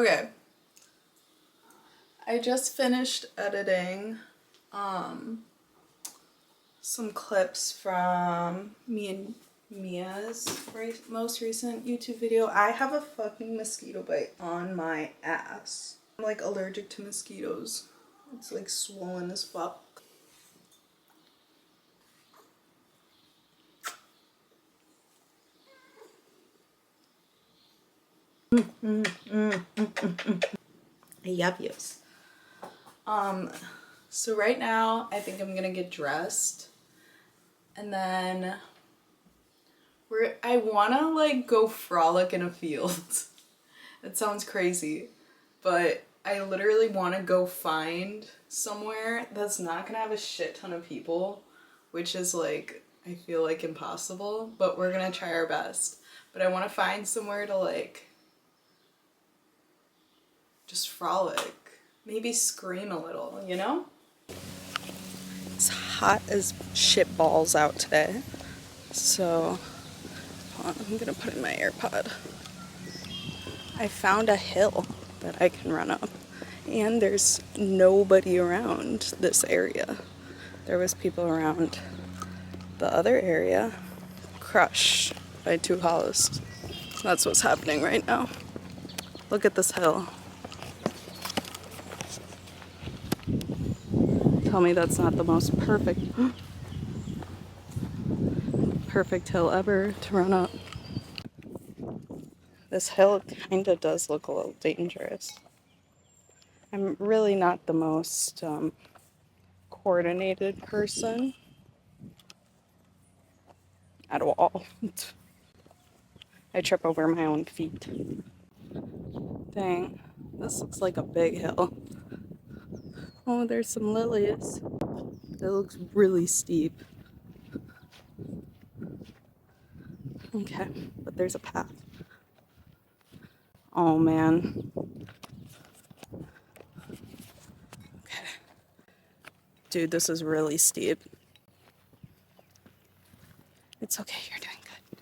Okay. I just finished editing some clips from me and Mia's most recent YouTube video. I have a fucking mosquito bite on my ass. I'm like allergic to mosquitoes. It's like swollen as fuck. I love yous. So right now I think I'm gonna get dressed and then I wanna like go frolic in a field. It sounds crazy, but I literally wanna go find somewhere that's not gonna have a shit ton of people, which is like, I feel like impossible, but we're gonna try our best. But I wanna find somewhere to like just frolic, maybe scream a little, you know? It's hot as shit balls out today, so I'm gonna put in my AirPod. I found a hill that I can run up, and there's nobody around this area. There was people around the other area, crushed by two hollows. That's what's happening right now. Look at this hill. Tell me that's not the most perfect hill ever to run up. This hill kind of does look a little dangerous. I'm really not the most coordinated person at all. I trip over my own feet. Dang, this looks like a big hill. Oh, there's some lilies. It looks really steep. Okay, but there's a path. Oh man. Okay. Dude, this is really steep. It's okay, you're doing good.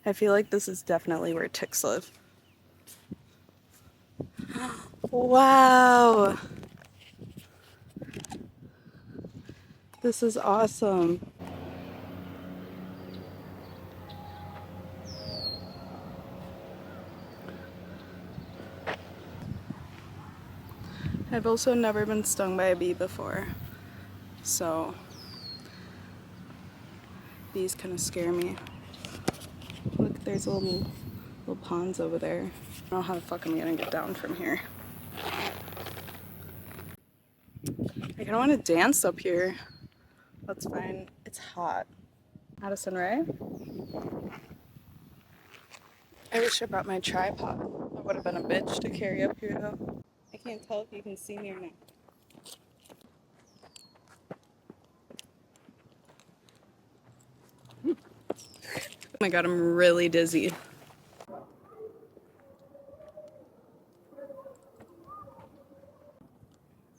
I feel like this is definitely where ticks live. Wow. This is awesome. I've also never been stung by a bee before, so bees kind of scare me. Look, there's little ponds over there. I don't know how the fuck I'm gonna get down from here. I kind of want to dance up here. That's fine. It's hot. Addison Rae? I wish I brought my tripod. I would have been a bitch to carry up here though. I can't tell if you can see me or not. Oh my god, I'm really dizzy.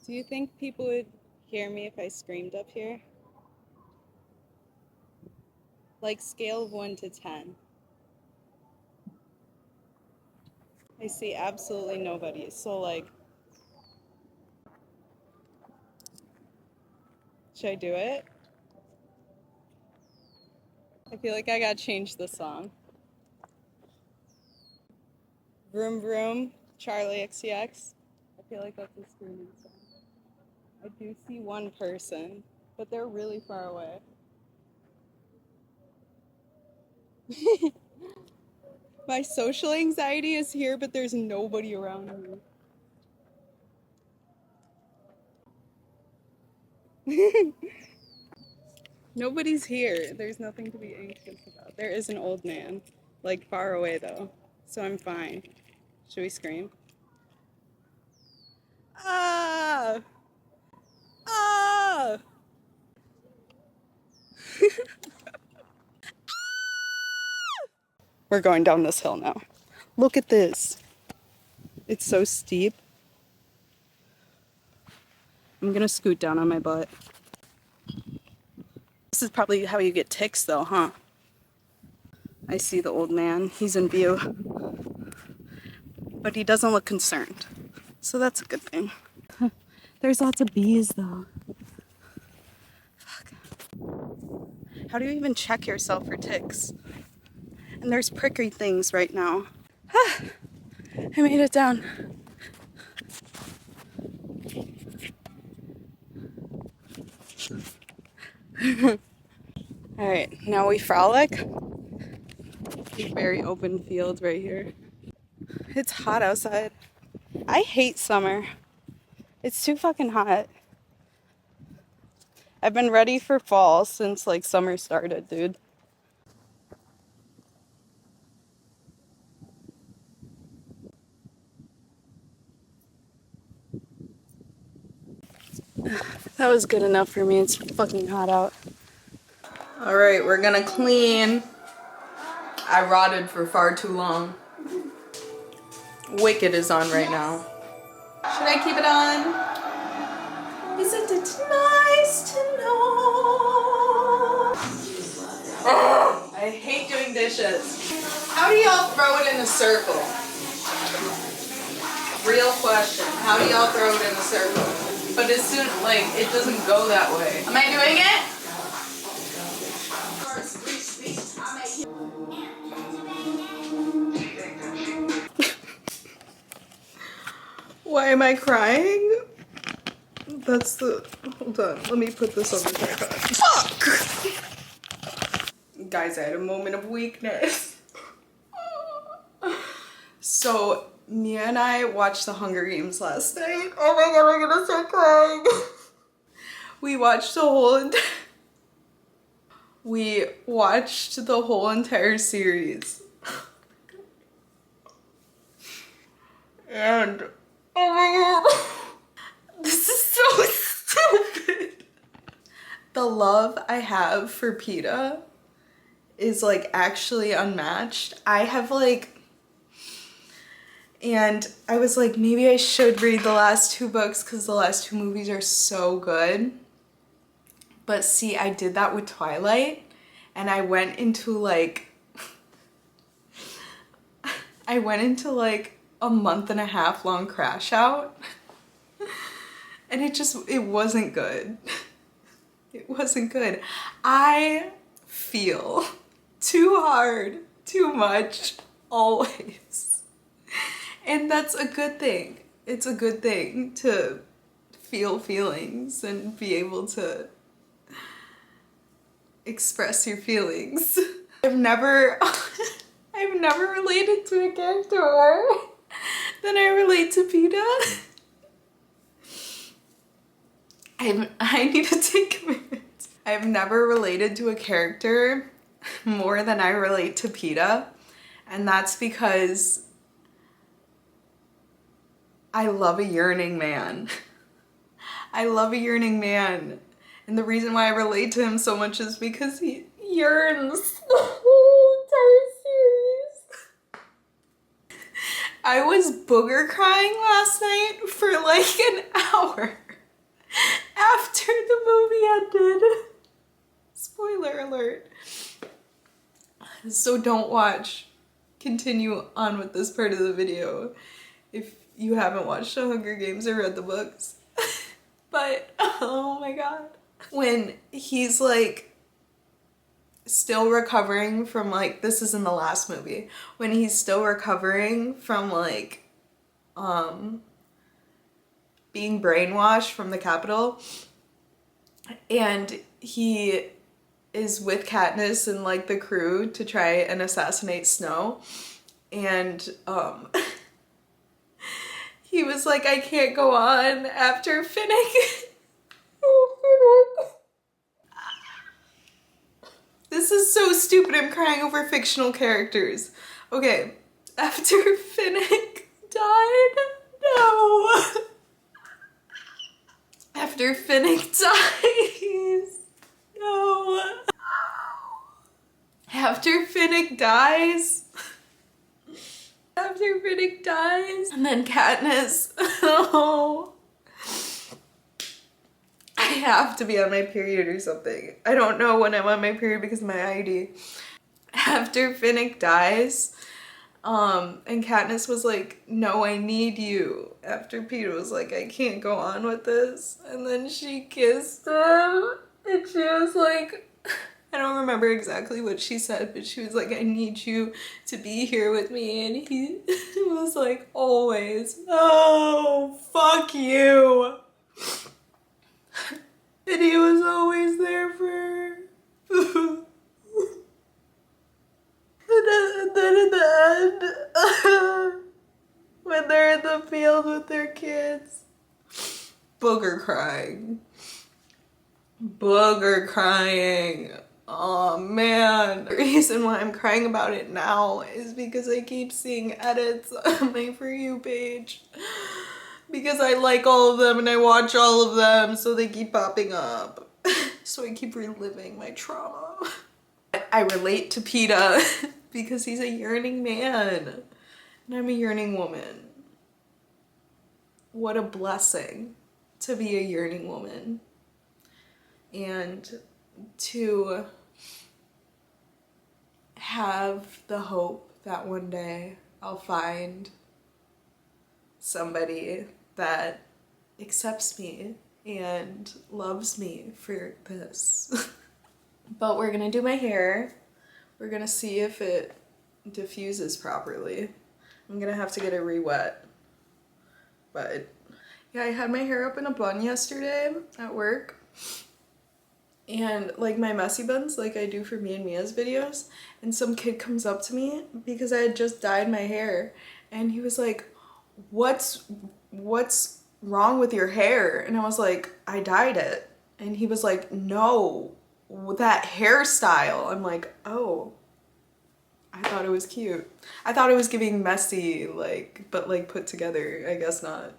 Do you think people would hear me if I screamed up here? Like scale of 1 to 10. I see absolutely nobody, so like, should I do it? I feel like I gotta change the song. Vroom Vroom, Charlie XCX. I feel like that's a screaming song. I do see one person, but they're really far away. My social anxiety is here, but there's nobody around me. Nobody's here. There's nothing to be anxious about. There is an old man, like far away though, so I'm fine. Should we scream? Ah! Ah! We're going down this hill now. Look at this. It's so steep. I'm gonna scoot down on my butt. This is probably how you get ticks though, huh? I see the old man. He's in view. but he doesn't look concerned. So that's a good thing. There's lots of bees though. Fuck. How do you even check yourself for ticks? And there's prickly things right now. I made it down. Alright, now we frolic. Very open field right here. It's hot outside. I hate summer. It's too fucking hot. I've been ready for fall since like summer started, dude. That was good enough for me. It's fucking hot out. Alright, we're gonna clean. I rotted for far too long. Wicked is on right now. Should I keep it on? Isn't it nice to know? Oh, I hate doing dishes. How do y'all throw it in a circle? Real question. How do y'all throw it in a circle? But as soon, like, it doesn't go that way. Am I doing it? Why am I crying? That's the... Hold on. Let me put this on the tripod. Fuck! Guys, I had a moment of weakness. So, Mia and I watched The Hunger Games last night. Oh my god, I'm gonna start crying. We watched the whole entire series. And oh my god. This is so stupid. The love I have for Peeta is like actually unmatched. I have like, and I was like, maybe I should read the last 2 books because the last 2 movies are so good. But see, I did that with Twilight and I went into like a month-and-a-half long crash out. And it wasn't good. It wasn't good. I feel too hard, too much, always. And that's a good thing. It's a good thing to feel feelings and be able to express your feelings. I've never related to a character more than I relate to Peeta. I need to take a minute. I've never related to a character more than I relate to Peeta, and that's because I love a yearning man. I love a yearning man, and the reason why I relate to him so much is because he yearns the whole entire series. I was booger crying last night for like an hour. After the movie ended. Spoiler alert. So don't watch. Continue on with this part of the video if you haven't watched The Hunger Games or read the books. But, oh my god. When he's like still recovering from like, this is in the last movie, when he's still recovering from like, being brainwashed from the Capitol, and he is with Katniss and like the crew to try and assassinate Snow, and he was like, I can't go on after Finnick. This is so stupid. I'm crying over fictional characters. Okay, after Finnick died, no. After Finnick dies. No. After Finnick dies. After Finnick dies. And then Katniss. Oh. I have to be on my period or something. I don't know when I'm on my period because of my ID. After Finnick dies, And Katniss was like, no, I need you. After Peeta was like, I can't go on with this. And then she kissed him. And she was like, I don't remember exactly what she said, but she was like, I need you to be here with me. And he was like, always. Oh, fuck you. And he was always there for her. And then at the end, when they're in the field with their kids, booger crying. Booger crying. Oh man. The reason why I'm crying about it now is because I keep seeing edits on my For You page. Because I like all of them and I watch all of them, so they keep popping up. So I keep reliving my trauma. I relate to Peeta because he's a yearning man and I'm a yearning woman. What a blessing to be a yearning woman and to have the hope that one day I'll find somebody that accepts me and loves me for this. But we're gonna do my hair. We're gonna see if it diffuses properly. I'm gonna have to get it re-wet. But yeah, I had my hair up in a bun yesterday at work. And like my messy buns like I do for me and Mia's videos. And some kid comes up to me because I had just dyed my hair. And he was like, what's wrong with your hair? And I was like, I dyed it. And he was like, no, that hairstyle. I'm like, oh, I thought it was cute. I thought it was giving messy, like, but like put together. I guess not.